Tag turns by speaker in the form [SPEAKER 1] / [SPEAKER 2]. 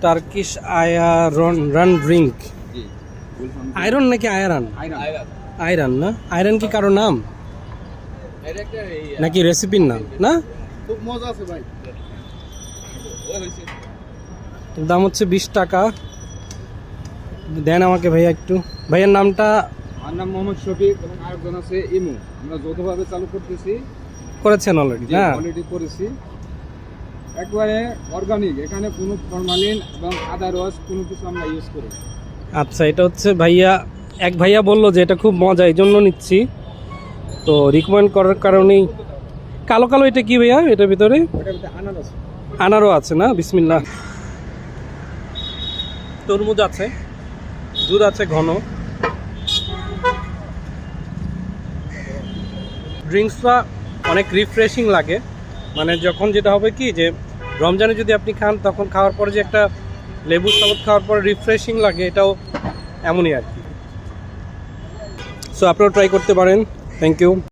[SPEAKER 1] Turkish iron run drink. Iron নাকি iron? Iron না? Iron কি কারো নাম নাকি রেসিপির নাম? না,
[SPEAKER 2] খুব মজা আছে ভাই।
[SPEAKER 1] দাম হচ্ছে 20 টাকা। দেন আমাকে ভাইয়া একটু। ভাইয়ের নামটা?
[SPEAKER 2] আমার নাম মোহাম্মদ শফিক এবং আরেকজন আছে ইমু। আমরা যৌথভাবে চালু করতেছি।
[SPEAKER 1] করেছেন অলরেডি? না,
[SPEAKER 2] অলরেডি করেছি। একবারে অর্গানিক, এখানে কোনো ফরমালিন এবং আদারওয়াইজ কোনো কিছু আমরা ইউজ করি না।
[SPEAKER 1] আচ্ছা, এটা হচ্ছে ভাইয়া, এক ভাইয়া বললো যে এটা খুব মজা, এই জন্য নিচ্ছি। তো রিকমেন্ড করার কারণেই। কালো কালো এটা কি ভাইয়া? এটার ভিতরে
[SPEAKER 2] ওটার মধ্যে আনারস।
[SPEAKER 1] আনারও আছে না? বিসমিল্লাহ। তরমুজ আছে, দুধ আছে ঘন। ড্রিঙ্কসটা অনেক রিফ্রেশিং লাগে। মানে যখন যেটা হবে কি যে রমজানে যদি আপনি খান, তখন খাওয়ার পরে যে একটা লেবুর শরবত খাওয়ার পরে রিফ্রেশিং লাগে, এটাও এমনই আর কি। সো আপনারাও ট্রাই করতে পারেন। Thank you.